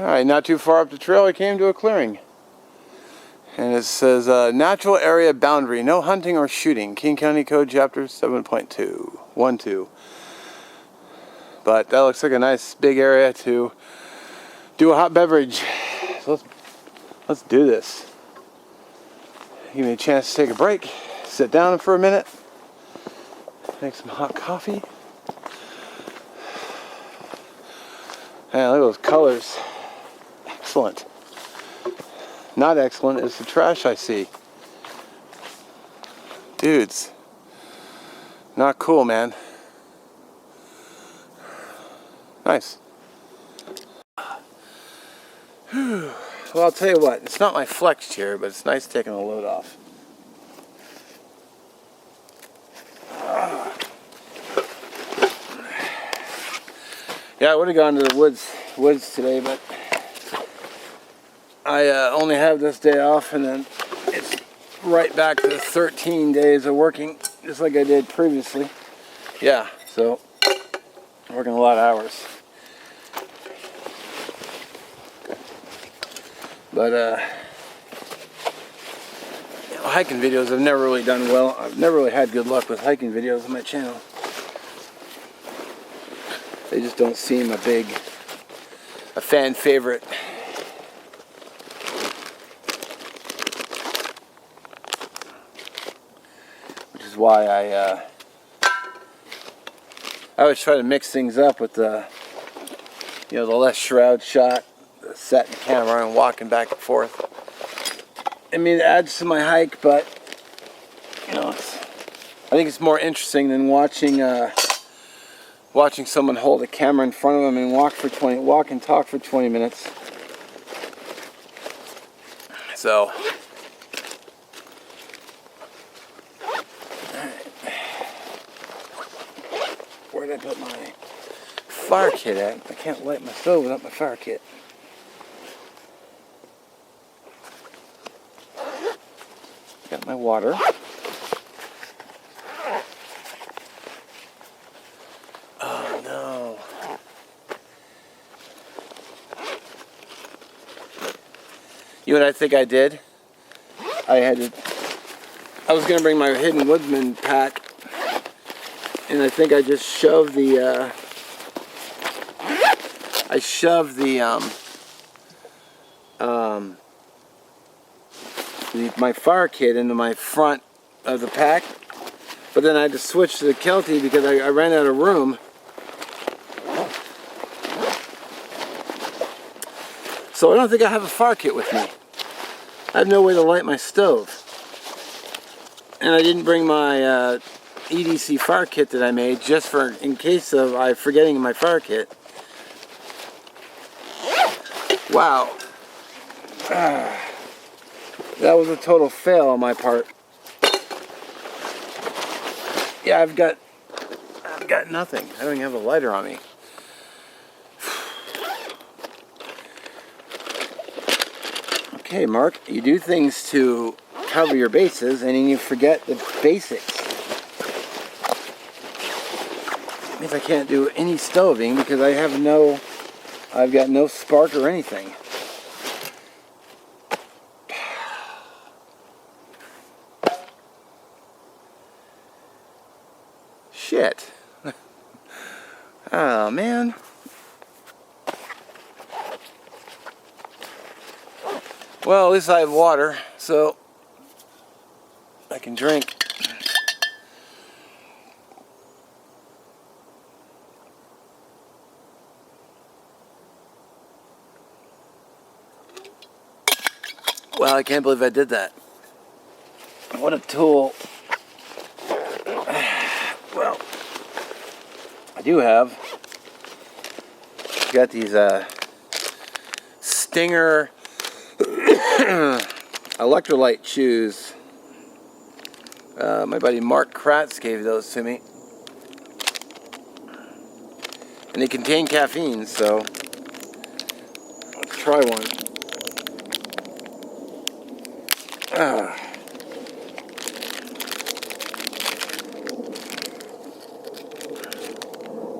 Alright, not too far up the trail I came to a clearing. And it says, natural area boundary, no hunting or shooting. King County Code Chapter 7.2. But that looks like a nice big area to do a hot beverage. So let's do this. Give me a chance to take a break, sit down for a minute, make some hot coffee. Man, look at those colors. Excellent. Not excellent is the trash I see. Dudes. Not cool, man. Nice. Well, I'll tell you what. It's not my flex chair, but it's nice taking the load off. Yeah, I would have gone to the woods today, but I only have this day off, and then it's right back to 13 days of working, just like I did previously. Yeah, so I'm working a lot of hours. But you know, hiking videos have never really done well. I've never really had good luck with hiking videos on my channel. They just don't seem a fan favorite. Which is why I always try to mix things up with the, you know, the less shroud shot, the setting the camera and walking back and forth. I mean, it adds to my hike, but you know, I think it's more interesting than watching someone hold a camera in front of them and walk and talk for 20 minutes. So, where did I put my fire kit at? I can't light my stove without my fire kit. Got my water. Oh no. You know what I think I did? I was going to bring my Hidden Woodsman pack, and I think I just shoved my fire kit into my front of the pack, but then I had to switch to the Kelty because I ran out of room. So I don't think I have a fire kit with me. I have no way to light my stove. And I didn't bring my EDC fire kit that I made just for in case of I forgetting my fire kit. Wow. That was a total fail on my part. Yeah, I've got nothing. I don't even have a lighter on me. Okay, Mark, you do things to cover your bases, and then you forget the basics. That means I can't do any stoving because I've got no spark or anything. Shit. Oh, man. Well, at least I have water, so I can drink. Wow, I can't believe I did that. What a tool. Well, I do have. Got these Stinger electrolyte chews. My buddy Mark Kratz gave those to me. And they contain caffeine, so let's try one.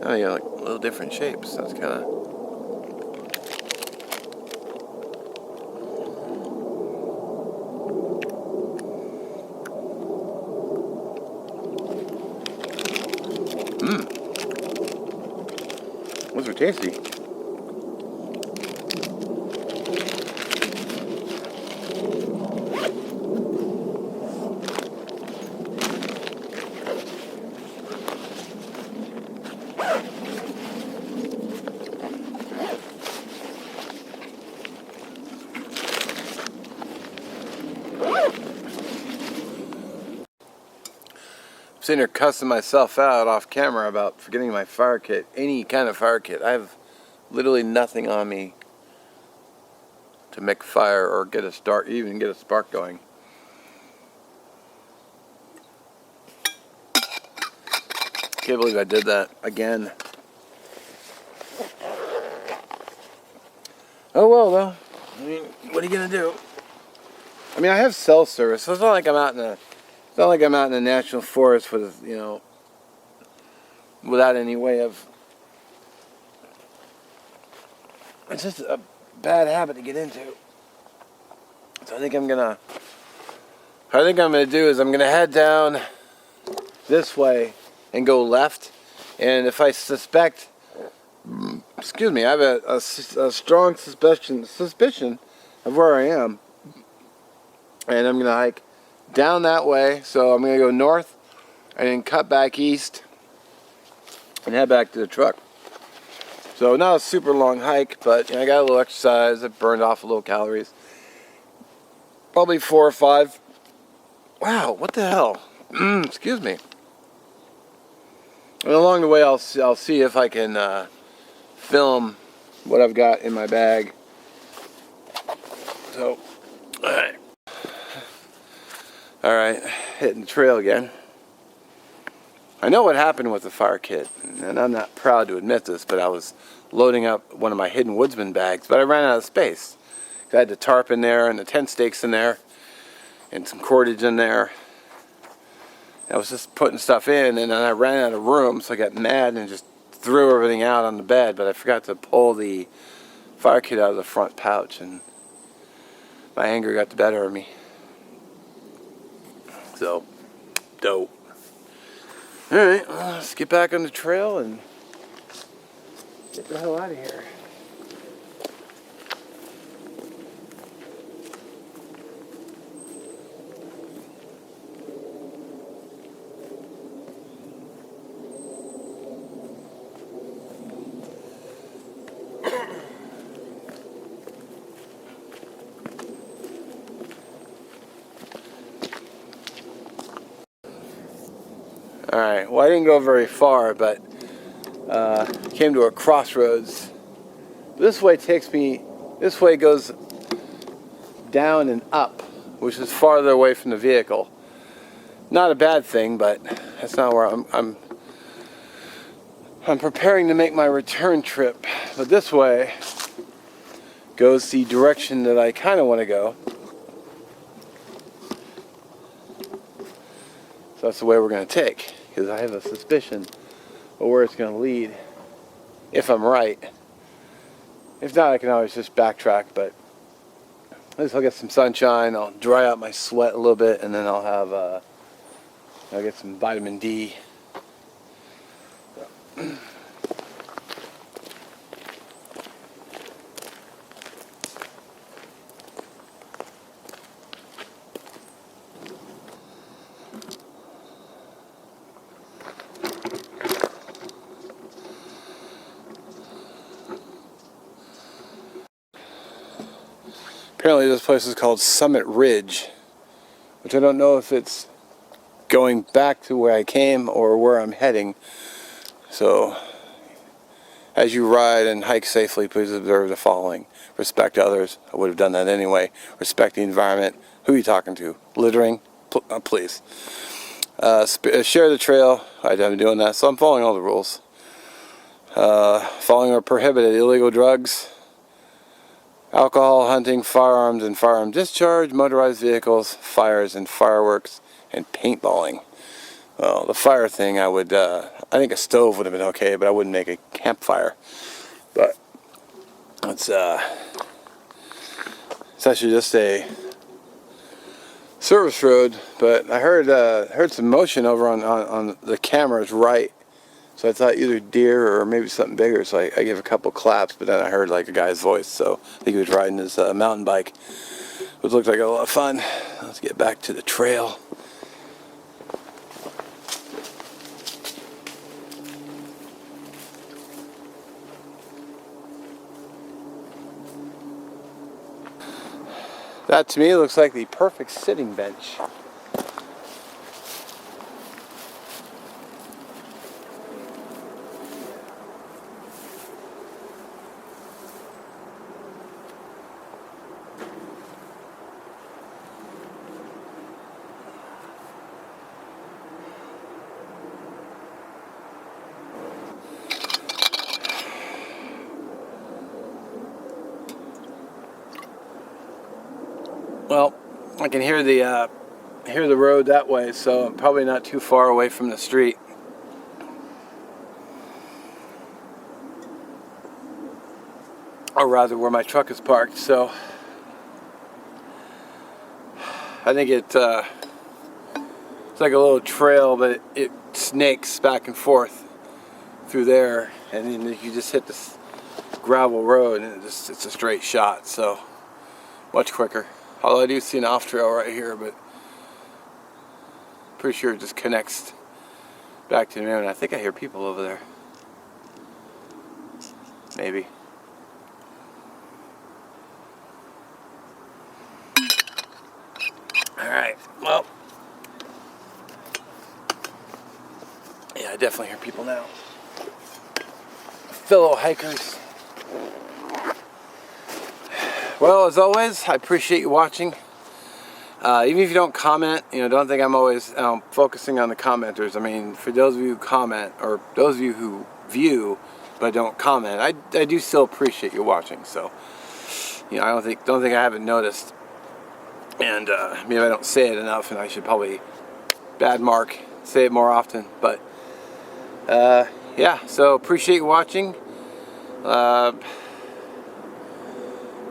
Oh yeah, like little different shapes. That's kind of Those are tasty. I'm sitting here cussing myself out off camera about forgetting my fire kit. Any kind of fire kit. I have literally nothing on me to make fire or get a start, even get a spark going. Can't believe I did that again. Oh well, though. I mean, what are you gonna do? I mean, I have cell service, so it's not like I'm out in a, it's not like I'm out in a national forest with, you know, without any way of. It's just a bad habit to get into. So I think I'm gonna do is I'm gonna head down this way and go left. And if I suspect, excuse me, I have a strong suspicion of where I am. And I'm gonna hike down that way. So I'm gonna go north and then cut back east and head back to the truck. So not a super long hike, but you know, I got a little exercise. I burned off a little calories. Probably 4 or 5. Wow, what the hell? Excuse me. And along the way, I'll see if I can film what I've got in my bag. So, all right, hitting the trail again. I know what happened with the fire kit, and I'm not proud to admit this, but I was loading up one of my Hidden Woodsman bags, but I ran out of space. I had the tarp in there and the tent stakes in there and some cordage in there. I was just putting stuff in, and then I ran out of room, so I got mad and just threw everything out on the bed, but I forgot to pull the fire kit out of the front pouch, and my anger got the better of me. So, dope. Alright, well, let's get back on the trail and get the hell out of here. Alright, well I didn't go very far, but came to a crossroads. This way goes down and up, which is farther away from the vehicle. Not a bad thing, but that's not where I'm preparing to make my return trip. But this way goes the direction that I kind of want to go. So that's the way we're going to take, because I have a suspicion of where it's going to lead, if I'm right. If not, I can always just backtrack, but at least I'll get some sunshine, I'll dry out my sweat a little bit, and then I'll get some vitamin D. Apparently this place is called Summit Ridge, which I don't know if it's going back to where I came or where I'm heading. So, as you ride and hike safely, please observe the following. Respect others. I would have done that anyway. Respect the environment. Who are you talking to? Littering? Please. Share the trail. I've been doing that, so I'm following all the rules. Following are prohibited. Illegal drugs, alcohol, hunting, firearms and firearm discharge, motorized vehicles, fires and fireworks, and paintballing. Well, the fire thing, I think a stove would have been okay, but I wouldn't make a campfire. But it's actually just a service road. But I heard some motion over on the camera's right, So I thought either deer or maybe something bigger. So I gave a couple claps, but then I heard like a guy's voice. So I think he was riding his mountain bike, which looked like a lot of fun. Let's get back to the trail. That to me looks like the perfect sitting bench. Well, I can hear the road that way, so I'm probably not too far away from the street. Or rather, where my truck is parked. So I think it's like a little trail, but it snakes back and forth through there, and then you just hit this gravel road, and it's a straight shot. So much quicker. Although I do see an off trail right here, but pretty sure it just connects back to the main. I think I hear people over there. Maybe. Alright, well. Yeah, I definitely hear people now. Fellow hikers. Well, as always, I appreciate you watching. Even if you don't comment, don't think I'm always focusing on the commenters. I mean, for those of you who comment, or those of you who view but don't comment, I do still appreciate you watching. So, I don't think I haven't noticed, and maybe I don't say it enough, and I should probably say it more often. But yeah, so appreciate you watching.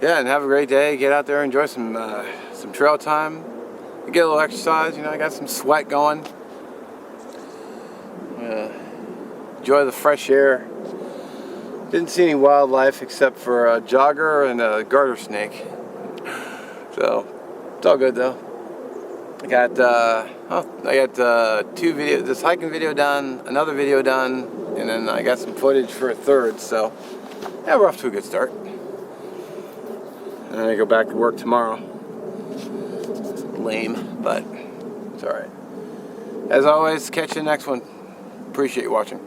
Yeah, and have a great day. Get out there, enjoy some trail time. Get a little exercise. I got some sweat going. Enjoy the fresh air. Didn't see any wildlife except for a jogger and a garter snake. So it's all good though. I got two videos. This hiking video done, another video done, and then I got some footage for a third. So yeah, we're off to a good start. And I go back to work tomorrow. Lame, but it's alright. As always, catch you in the next one. Appreciate you watching.